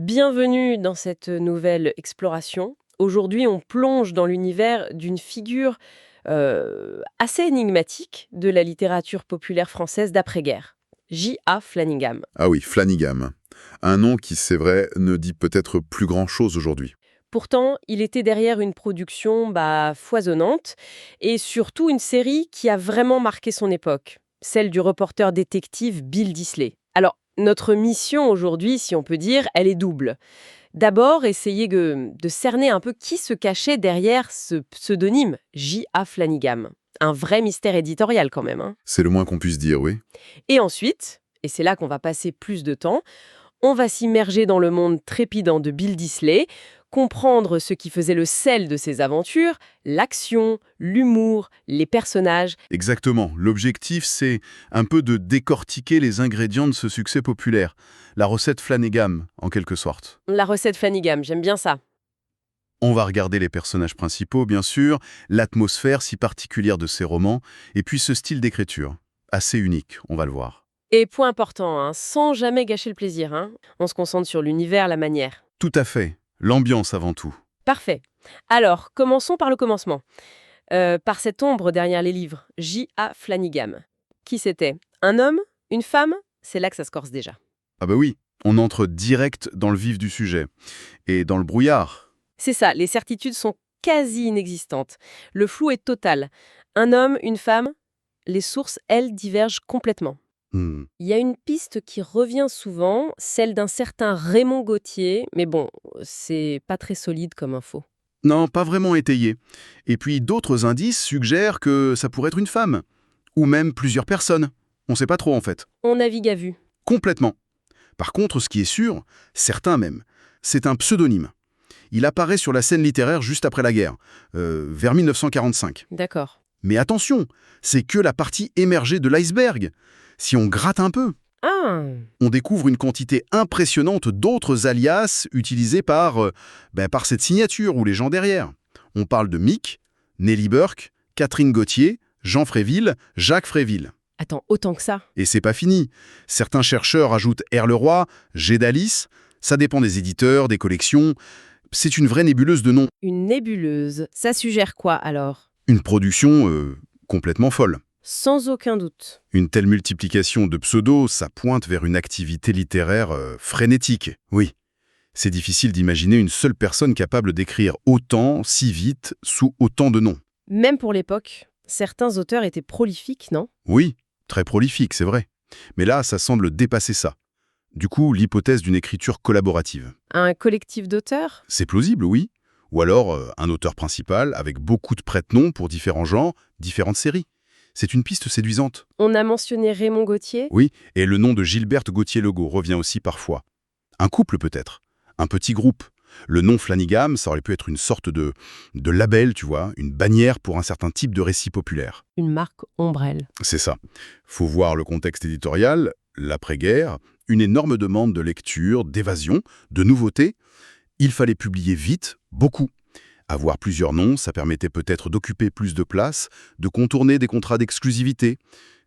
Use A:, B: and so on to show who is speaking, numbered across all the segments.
A: Bienvenue dans cette nouvelle exploration. Aujourd'hui, on plonge dans l'univers d'une figure assez énigmatique de la littérature populaire française d'après-guerre, J.A. Flanagan.
B: Ah oui, Flanagan. Un nom qui, c'est vrai, ne dit peut-être plus grand-chose aujourd'hui.
A: Pourtant, il était derrière une production foisonnante et surtout une série qui a vraiment marqué son époque, celle du reporter détective Bill Disley. Alors, notre mission aujourd'hui, si on peut dire, elle est double. D'abord, essayer de cerner un peu qui se cachait derrière ce pseudonyme J.A. Flanagan. Un vrai mystère éditorial quand même, hein.
B: C'est le moins qu'on puisse dire, oui.
A: Et ensuite, et c'est là qu'on va passer plus de temps, on va s'immerger dans le monde trépidant de Bill Disley, comprendre ce qui faisait le sel de ses aventures, l'action, l'humour, les personnages.
B: Exactement. L'objectif, c'est un peu de décortiquer les ingrédients de ce succès populaire. La recette Flanagan, en quelque sorte.
A: La recette Flanagan, j'aime bien ça.
B: On va regarder les personnages principaux, bien sûr, l'atmosphère si particulière de ces romans, et puis ce style d'écriture. Assez unique, on va le voir.
A: Et point important, hein, sans jamais gâcher le plaisir, hein. On se concentre sur l'univers, la manière.
B: Tout à fait. L'ambiance avant tout.
A: Parfait. Alors, commençons par le commencement. Par cette ombre derrière les livres, J.A. Flanagan. Qui c'était? Un homme? Une femme? C'est là que ça se corse déjà.
B: Ah bah oui, on entre direct dans le vif du sujet. Et dans le brouillard.
A: C'est ça, les certitudes sont quasi inexistantes. Le flou est total. Un homme, une femme? Les sources, elles, divergent complètement.
B: Hmm.
A: Il y a une piste qui revient souvent, celle d'un certain Raymond Gauthier, mais bon, c'est pas très solide comme info.
B: Non, pas vraiment étayé. Et puis d'autres indices suggèrent que ça pourrait être une femme. Ou même plusieurs personnes. On sait pas trop en fait.
A: On navigue à vue.
B: Complètement. Par contre, ce qui est sûr, certain même, c'est un pseudonyme. Il apparaît sur la scène littéraire juste après la guerre, vers 1945.
A: D'accord.
B: Mais attention, c'est que la partie émergée de l'iceberg. Si on gratte un peu,
A: Ah,
B: on découvre une quantité impressionnante d'autres alias utilisés par cette signature ou les gens derrière. On parle de Mick, Nelly Burke, Catherine Gauthier, Jean Fréville, Jacques Fréville.
A: attends, autant que ça.
B: Et c'est pas fini. Certains chercheurs ajoutent R. Leroy, G. Dalis. Ça dépend des éditeurs, des collections. C'est une vraie nébuleuse de noms.
A: Une nébuleuse. Ça suggère quoi alors?
B: Une production complètement folle.
A: Sans aucun doute.
B: Une telle multiplication de pseudos, ça pointe vers une activité littéraire frénétique. Oui, c'est difficile d'imaginer une seule personne capable d'écrire autant, si vite, sous autant de noms.
A: Même pour l'époque, certains auteurs étaient prolifiques, non?
B: Oui, très prolifique, c'est vrai. Mais là, ça semble dépasser ça. Du coup, l'hypothèse d'une écriture collaborative.
A: Un collectif d'auteurs?
B: C'est plausible, oui. Ou alors un auteur principal avec beaucoup de prête-noms pour différents genres, différentes séries. C'est une piste séduisante.
A: On a mentionné Raymond Gauthier.
B: Oui, et le nom de Gilberte Gauthier-Legault revient aussi parfois. Un couple peut-être, un petit groupe. Le nom Flanagan, ça aurait pu être une sorte de label, tu vois, une bannière pour un certain type de récit populaire.
A: Une marque ombrelle.
B: C'est ça. Faut voir le contexte éditorial, l'après-guerre, une énorme demande de lecture, d'évasion, de nouveautés. Il fallait publier vite, beaucoup. Avoir plusieurs noms, ça permettait peut-être d'occuper plus de place, de contourner des contrats d'exclusivité.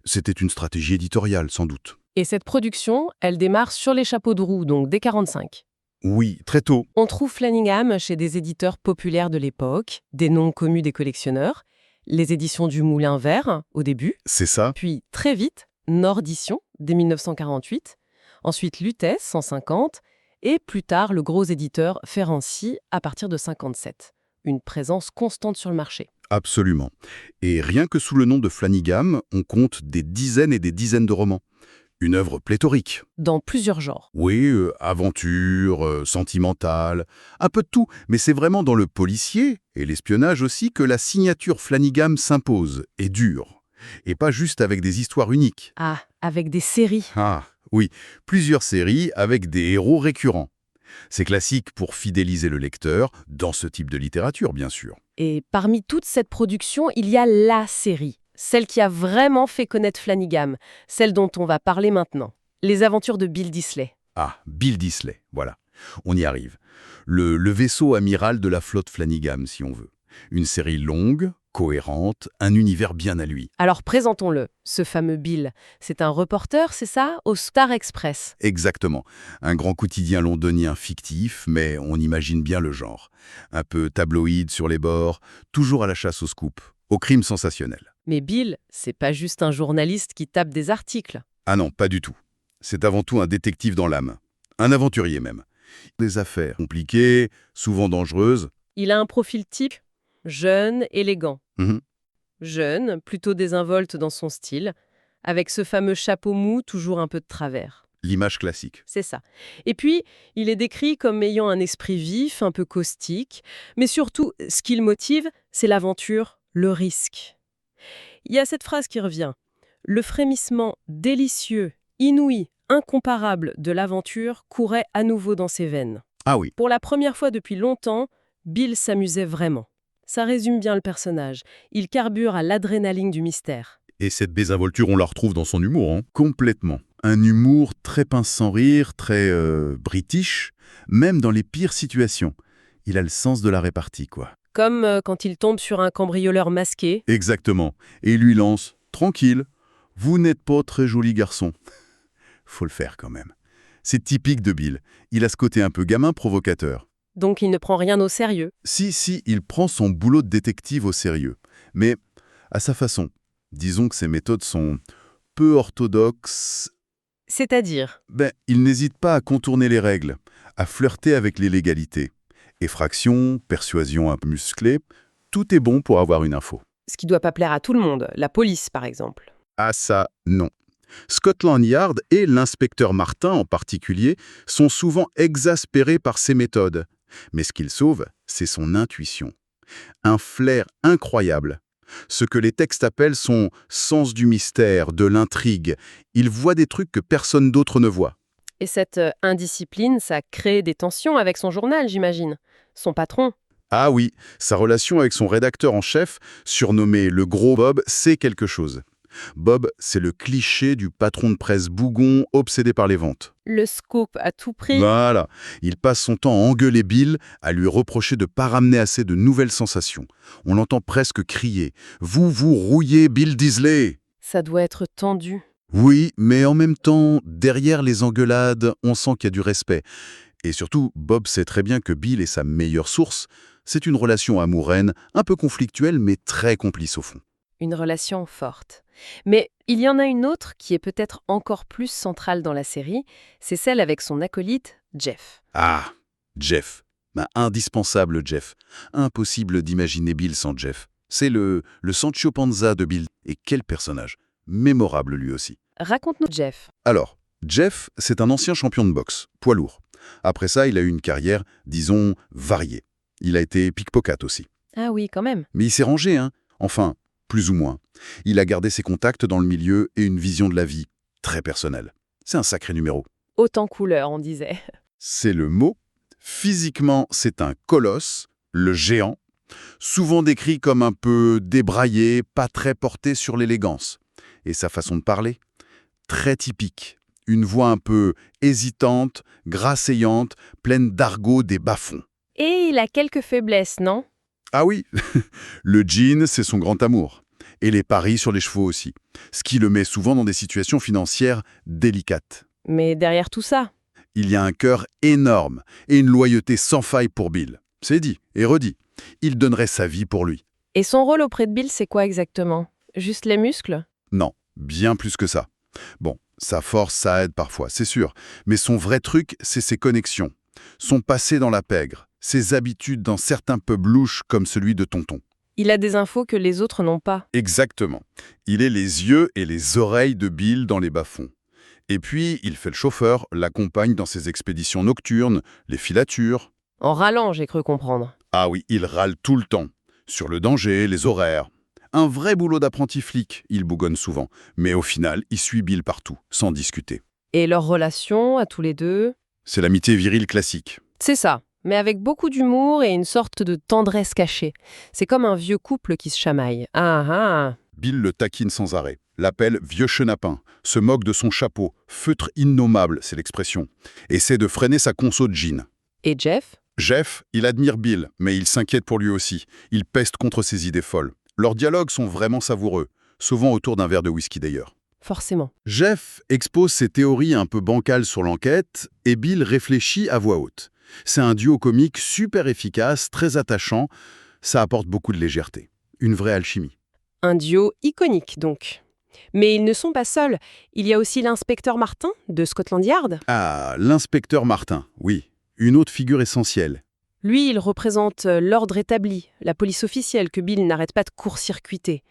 B: C'était une stratégie éditoriale, sans doute.
A: Et cette production, elle démarre sur les chapeaux de roue, donc dès 45.
B: Oui, très tôt.
A: On trouve Flanagan chez des éditeurs populaires de l'époque, des noms connus des collectionneurs, les éditions du Moulin Vert, au début,
B: C'est ça.
A: puis très vite, Nordition, dès 1948, ensuite Lutèce, 150, et plus tard le gros éditeur Ferenczi à partir de 57. Une présence constante sur le marché.
B: Absolument. Et rien que sous le nom de Flanagan, on compte des dizaines et des dizaines de romans. Une œuvre pléthorique.
A: Dans plusieurs genres.
B: Oui, aventure, sentimentale, un peu de tout. Mais c'est vraiment dans le policier, et l'espionnage aussi, que la signature Flanagan s'impose, et dure. Et pas juste avec des histoires uniques.
A: Ah, avec des séries.
B: Ah, oui, plusieurs séries avec des héros récurrents. C'est classique pour fidéliser le lecteur, dans ce type de littérature, bien sûr.
A: Et parmi toute cette production, il y a la série. Celle qui a vraiment fait connaître Flanagan. Celle dont on va parler maintenant. Les aventures de Bill Disley.
B: Ah, Bill Disley, voilà. On y arrive. Le vaisseau amiral de la flotte Flanagan, si on veut. Une série longue, cohérente, un univers bien à lui.
A: Alors présentons-le, ce fameux Bill. C'est un reporter, c'est ça, au Star Express.
B: Exactement. Un grand quotidien londonien fictif, mais on imagine bien le genre. Un peu tabloïd sur les bords, toujours à la chasse au scoop, au crime sensationnel.
A: Mais Bill, c'est pas juste un journaliste qui tape des articles.
B: Ah non, pas du tout. C'est avant tout un détective dans l'âme. Un aventurier même. Des affaires compliquées, souvent dangereuses.
A: Il a un profil type, jeune, élégant.
B: Mhm.
A: Jeune, plutôt désinvolte dans son style, avec ce fameux chapeau mou toujours un peu de travers.
B: L'image classique.
A: C'est ça. Et puis, il est décrit comme ayant un esprit vif, un peu caustique, mais surtout, ce qui le motive, c'est l'aventure, le risque. Il y a cette phrase qui revient. Le frémissement délicieux, inouï, incomparable de l'aventure courait à nouveau dans ses veines.
B: Ah oui.
A: Pour la première fois depuis longtemps, Bill s'amusait vraiment. Ça résume bien le personnage. Il carbure à l'adrénaline du mystère.
B: Et cette désinvolture, on la retrouve dans son humour, hein. Complètement. Un humour très pince sans rire, très british, même dans les pires situations. Il a le sens de la répartie, quoi.
A: Comme quand il tombe sur un cambrioleur masqué.
B: Exactement. Et il lui lance « Tranquille, vous n'êtes pas très joli garçon. » Faut le faire quand même. C'est typique de Bill. Il a ce côté un peu gamin provocateur.
A: Donc il ne prend rien au sérieux.
B: Si, il prend son boulot de détective au sérieux. Mais à sa façon. Disons que ses méthodes sont peu orthodoxes.
A: C'est-à-dire,
B: Il n'hésite pas à contourner les règles, à flirter avec les légalités. Effraction, persuasion un peu musclée, tout est bon pour avoir une info.
A: ce qui doit pas plaire à tout le monde, la police par exemple.
B: Ah ça, non. Scotland Yard et l'inspecteur Martin en particulier sont souvent exaspérés par ses méthodes. Mais ce qu'il sauve, c'est son intuition. Un flair incroyable. Ce que les textes appellent son sens du mystère, de l'intrigue. Il voit des trucs que personne d'autre ne voit.
A: Et cette indiscipline, ça crée des tensions avec son journal, j'imagine. Son patron.
B: Ah oui, sa relation avec son rédacteur en chef, surnommé le Gros Bob, c'est quelque chose. Bob, c'est le cliché du patron de presse bougon obsédé par les ventes.
A: Le scoop à tout prix.
B: Voilà, il passe son temps à engueuler Bill, à lui reprocher de ne pas ramener assez de nouvelles sensations. On l'entend presque crier « Vous rouillez Bill Disley !»
A: Ça doit être tendu.
B: Oui, mais en même temps, derrière les engueulades, on sent qu'il y a du respect. Et surtout, Bob sait très bien que Bill est sa meilleure source. C'est une relation amoureuse, un peu conflictuelle, mais très complice au fond.
A: Une relation forte. Mais il y en a une autre qui est peut-être encore plus centrale dans la série, c'est celle avec son acolyte, Jeff.
B: Ah, Jeff. Indispensable Jeff. Impossible d'imaginer Bill sans Jeff. C'est le Sancho Panza de Bill. Et quel personnage. Mémorable lui aussi.
A: Raconte-nous Jeff.
B: Alors, Jeff, c'est un ancien champion de boxe, poids lourd. Après ça, il a eu une carrière, disons, variée. Il a été pickpocket aussi.
A: Ah oui, quand même.
B: Mais il s'est rangé, hein. Enfin, plus ou moins. Il a gardé ses contacts dans le milieu et une vision de la vie très personnelle. C'est un sacré numéro.
A: Autant couleur, on disait.
B: C'est le mot. Physiquement, c'est un colosse, le géant, souvent décrit comme un peu débraillé, pas très porté sur l'élégance. Et sa façon de parler, très typique. Une voix un peu hésitante, grasseyante, pleine d'argot des bas-fonds.
A: Et il a quelques faiblesses, non?
B: Ah oui, le jean, c'est son grand amour. Et les paris sur les chevaux aussi. Ce qui le met souvent dans des situations financières délicates.
A: Mais derrière tout ça,
B: Il y a un cœur énorme et une loyauté sans faille pour Bill. C'est dit et redit. Il donnerait sa vie pour lui.
A: et son rôle auprès de Bill, c'est quoi exactement? Juste les muscles?
B: Non, bien plus que ça. Bon, sa force, ça aide parfois, c'est sûr. Mais son vrai truc, c'est ses connexions. Son passé dans la pègre. Ses habitudes dans certains pubs louches comme celui de Tonton.
A: Il a des infos que les autres n'ont pas.
B: Exactement. Il est les yeux et les oreilles de Bill dans les bas-fonds. Et puis, il fait le chauffeur, l'accompagne dans ses expéditions nocturnes, les filatures.
A: En râlant, j'ai cru comprendre.
B: Ah oui, il râle tout le temps. Sur le danger, les horaires. Un vrai boulot d'apprenti flic, il bougonne souvent. Mais au final, il suit Bill partout, sans discuter.
A: Et leur relation, à tous les deux?
B: C'est l'amitié virile classique.
A: C'est ça, mais avec beaucoup d'humour et une sorte de tendresse cachée. C'est comme un vieux couple qui se chamaille. Ah ah.
B: Bill le taquine sans arrêt, l'appelle « vieux chenapin », se moque de son chapeau, feutre innommable, c'est l'expression, essaie de freiner sa conso de jean.
A: Et Jeff?
B: Jeff, il admire Bill, mais il s'inquiète pour lui aussi. Il peste contre ses idées folles. Leurs dialogues sont vraiment savoureux, souvent autour d'un verre de whisky d'ailleurs.
A: Forcément.
B: Jeff expose ses théories un peu bancales sur l'enquête et Bill réfléchit à voix haute. C'est un duo comique super efficace, très attachant, ça apporte beaucoup de légèreté. Une vraie alchimie.
A: Un duo iconique, donc. Mais ils ne sont pas seuls. Il y a aussi l'inspecteur Martin, de Scotland Yard.
B: Ah, l'inspecteur Martin, oui, une autre figure essentielle.
A: Lui, il représente l'ordre établi, la police officielle que Bill n'arrête pas de court-circuiter.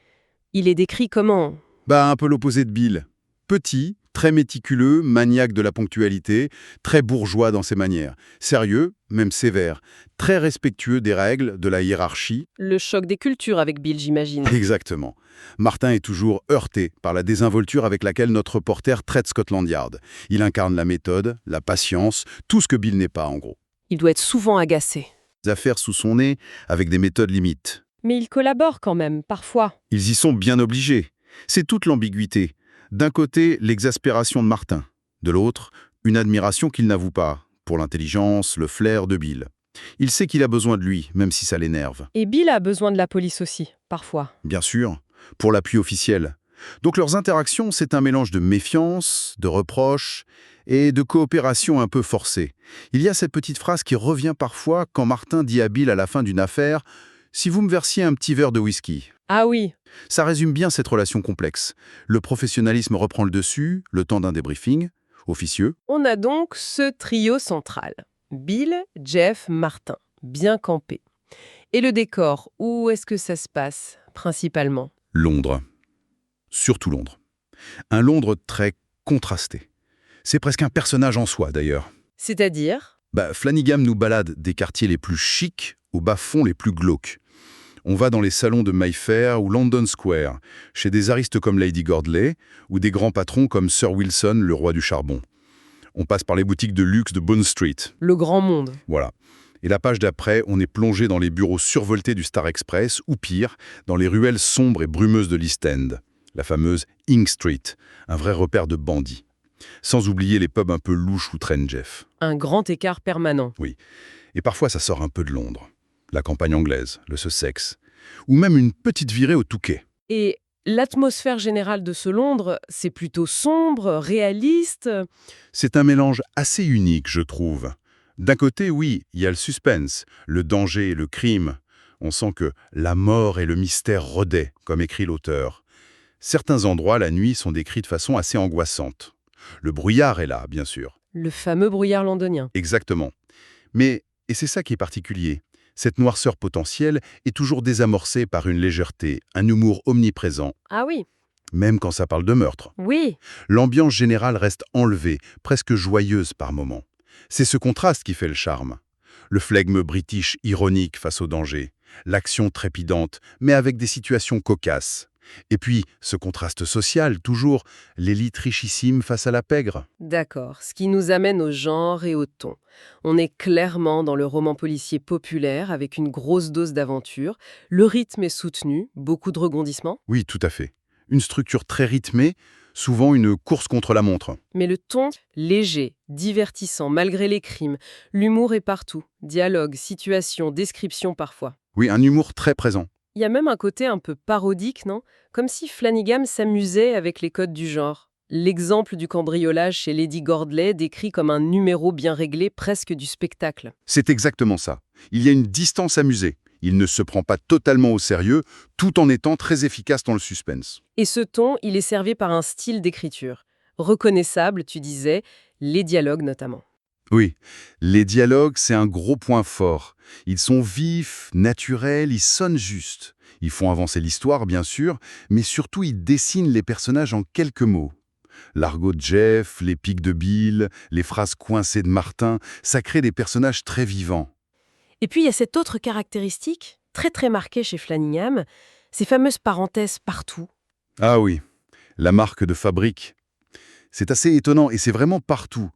A: Il est décrit comment?
B: Un peu l'opposé de Bill. Petit, très méticuleux, maniaque de la ponctualité, très bourgeois dans ses manières. Sérieux, même sévère. Très respectueux des règles, de la hiérarchie.
A: Le choc des cultures avec Bill, j'imagine.
B: Exactement. Martin est toujours heurté par la désinvolture avec laquelle notre reporter traite Scotland Yard. Il incarne la méthode, la patience, tout ce que Bill n'est pas en gros.
A: Il doit être souvent agacé.
B: Des affaires sous son nez, avec des méthodes limites.
A: Mais il collabore quand même, parfois.
B: Ils y sont bien obligés. C'est toute l'ambiguïté. D'un côté, l'exaspération de Martin. De l'autre, une admiration qu'il n'avoue pas, pour l'intelligence, le flair de Bill. Il sait qu'il a besoin de lui, même si ça l'énerve.
A: Et Bill a besoin de la police aussi, parfois.
B: Bien sûr, pour l'appui officiel. Donc leurs interactions, c'est un mélange de méfiance, de reproches et de coopération un peu forcée. Il y a cette petite phrase qui revient parfois quand Martin dit à Bill à la fin d'une affaire « Si vous me versiez un petit verre de whisky ».
A: Ah oui.
B: Ça résume bien cette relation complexe. Le professionnalisme reprend le dessus, le temps d'un débriefing, officieux.
A: On a donc ce trio central. Bill, Jeff, Martin. Bien campé. Et le décor, où est-ce que ça se passe, principalement?
B: Londres. Surtout Londres. Un Londres très contrasté. C'est presque un personnage en soi, d'ailleurs.
A: C'est-à-dire?
B: Flanagan nous balade des quartiers les plus chics aux bas-fonds les plus glauques. On va dans les salons de Mayfair ou London Square, chez des aristes comme Lady Gordley ou des grands patrons comme Sir Wilson, le roi du charbon. On passe par les boutiques de luxe de Bond Street.
A: Le grand monde.
B: Voilà. Et la page d'après, on est plongé dans les bureaux survoltés du Star Express, ou pire, dans les ruelles sombres et brumeuses de l'East End, la fameuse Ing Street, un vrai repère de bandits. Sans oublier les pubs un peu louches où traîne Jeff.
A: Un grand écart permanent.
B: Oui. Et parfois, ça sort un peu de Londres. La campagne anglaise, le Sussex, ou même une petite virée au Touquet.
A: Et l'atmosphère générale de ce Londres, c'est plutôt sombre, réaliste.
B: C'est un mélange assez unique, je trouve. D'un côté, oui, il y a le suspense, le danger et le crime. On sent que la mort et le mystère rôdaient, comme écrit l'auteur. Certains endroits, la nuit, sont décrits de façon assez angoissante. Le brouillard est là, bien sûr.
A: Le fameux brouillard londonien.
B: Exactement. Mais, et c'est ça qui est particulier, cette noirceur potentielle est toujours désamorcée par une légèreté, un humour omniprésent,
A: Ah oui.
B: même quand ça parle de meurtre.
A: Oui.
B: L'ambiance générale reste enlevée, presque joyeuse par moments. C'est ce contraste qui fait le charme. Le flegme british ironique face au danger, l'action trépidante, mais avec des situations cocasses. Et puis, ce contraste social, toujours, l'élite richissime face à la pègre.
A: D'accord. Ce qui nous amène au genre et au ton. On est clairement dans le roman policier populaire avec une grosse dose d'aventure. Le rythme est soutenu, beaucoup de rebondissements.
B: Oui, tout à fait. Une structure très rythmée, souvent une course contre la montre.
A: Mais le ton, léger, divertissant, malgré les crimes. L'humour est partout. Dialogue, situation, description parfois.
B: Oui, un humour très présent.
A: Il y a même un côté un peu parodique, non? Comme si Flanagan s'amusait avec les codes du genre. L'exemple du cambriolage chez Lady Gordley décrit comme un numéro bien réglé, presque du spectacle.
B: C'est exactement ça. Il y a une distance amusée. Il ne se prend pas totalement au sérieux, tout en étant très efficace dans le suspense.
A: Et ce ton, il est servi par un style d'écriture. Reconnaissable, tu disais, les dialogues notamment.
B: Oui, les dialogues, c'est un gros point fort. Ils sont vifs, naturels, ils sonnent justes. Ils font avancer l'histoire, bien sûr, mais surtout ils dessinent les personnages en quelques mots. L'argot de Jeff, les pics de Bill, les phrases coincées de Martin, ça crée des personnages très vivants.
A: Et puis il y a cette autre caractéristique, très très marquée chez Flanagan, ces fameuses parenthèses partout.
B: Ah oui, la marque de fabrique. C'est assez étonnant et c'est vraiment partout.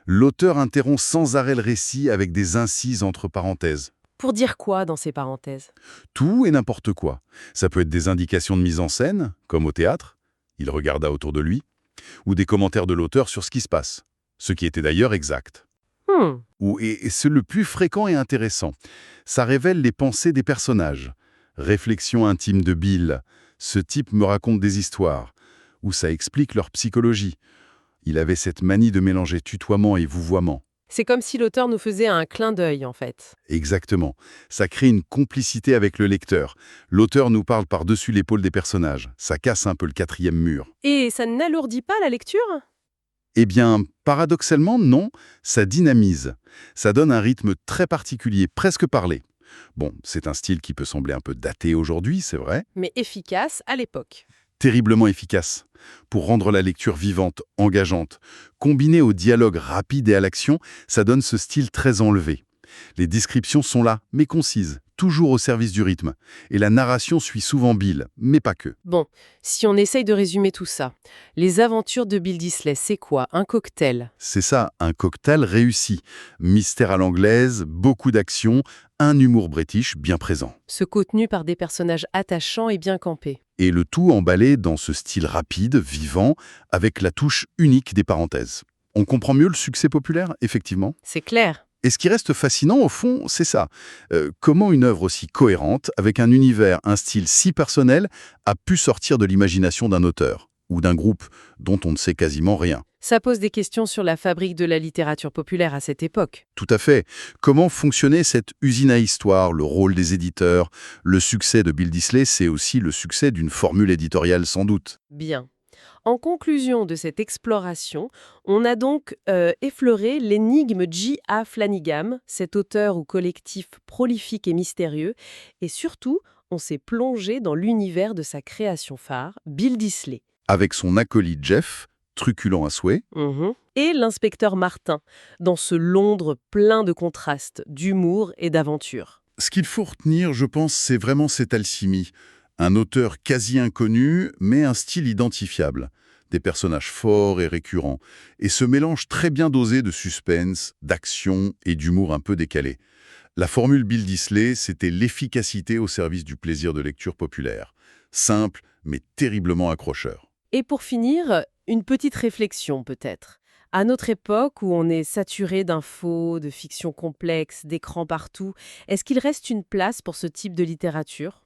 B: L'auteur interrompt sans arrêt le récit avec des incises entre parenthèses.
A: Pour dire quoi dans ces parenthèses?
B: Tout et n'importe quoi. Ça peut être des indications de mise en scène, comme au théâtre, il regarda autour de lui, ou des commentaires de l'auteur sur ce qui se passe, ce qui était d'ailleurs exact. Et c'est le plus fréquent et intéressant. Ça révèle les pensées des personnages, Réflexion intime de Bill. Ce type me raconte des histoires, où ça explique leur psychologie. Il avait cette manie de mélanger tutoiement et vouvoiement.
A: C'est comme si l'auteur nous faisait un clin d'œil, en fait.
B: Exactement. Ça crée une complicité avec le lecteur. L'auteur nous parle par-dessus l'épaule des personnages. Ça casse un peu le quatrième mur.
A: Et ça n'alourdit pas la lecture?
B: Eh bien, paradoxalement, non, ça dynamise. Ça donne un rythme très particulier, presque parlé. Bon, c'est un style qui peut sembler un peu daté aujourd'hui, c'est vrai.
A: Mais efficace à l'époque.
B: Terriblement efficace. Pour rendre la lecture vivante, engageante. Combiné au dialogue rapide et à l'action, ça donne ce style très enlevé. Les descriptions sont là, mais concises, toujours au service du rythme. Et la narration suit souvent Bill, mais pas que.
A: Bon, si on essaye de résumer tout ça, les aventures de Bill Disley, c'est quoi? Un cocktail?
B: C'est ça, un cocktail réussi. Mystère à l'anglaise, beaucoup d'action, un humour british bien présent.
A: Ce contenu par des personnages attachants et bien campés.
B: Et le tout emballé dans ce style rapide, vivant, avec la touche unique des parenthèses. On comprend mieux le succès populaire, effectivement.
A: C'est clair.
B: Et ce qui reste fascinant, au fond, c'est ça. Comment une œuvre aussi cohérente, avec un univers, un style si personnel, a pu sortir de l'imagination d'un auteur, ou d'un groupe dont on ne sait quasiment rien.
A: Ça pose des questions sur la fabrique de la littérature populaire à cette époque.
B: Tout à fait. Comment fonctionnait cette usine à histoire, le rôle des éditeurs? Le succès de Bill Disley, c'est aussi le succès d'une formule éditoriale sans doute.
A: Bien. En conclusion de cette exploration, on a donc effleuré l'énigme J.A. Flanagan, cet auteur ou collectif prolifique et mystérieux, et surtout, on s'est plongé dans l'univers de sa création phare, Bill Disley.
B: Avec son acolyte Jeff, truculent à souhait,
A: Et l'inspecteur Martin, dans ce Londres plein de contrastes, d'humour et d'aventure.
B: ce qu'il faut retenir, je pense, c'est vraiment cette alchimie. Un auteur quasi inconnu, mais un style identifiable. Des personnages forts et récurrents. Et ce mélange très bien dosé de suspense, d'action et d'humour un peu décalé. La formule Bill Disley, c'était l'efficacité au service du plaisir de lecture populaire. Simple, mais terriblement accrocheur.
A: Et pour finir, une petite réflexion peut-être. À notre époque où on est saturé d'infos, de fictions complexes, d'écrans partout, est-ce qu'il reste une place pour ce type de littérature?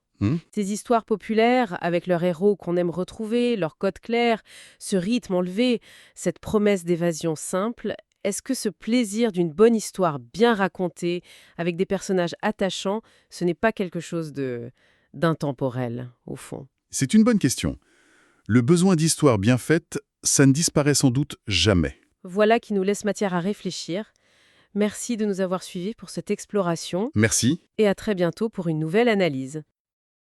A: Ces histoires populaires, avec leurs héros qu'on aime retrouver, leurs codes clairs, ce rythme enlevé, cette promesse d'évasion simple, est-ce que ce plaisir d'une bonne histoire bien racontée, avec des personnages attachants, ce n'est pas quelque chose d'intemporel, au fond?
B: C'est une bonne question. Le besoin d'histoire bien faite, ça ne disparaît sans doute jamais.
A: Voilà qui nous laisse matière à réfléchir. Merci de nous avoir suivis pour cette exploration
B: Merci.
A: et à très bientôt pour une nouvelle analyse.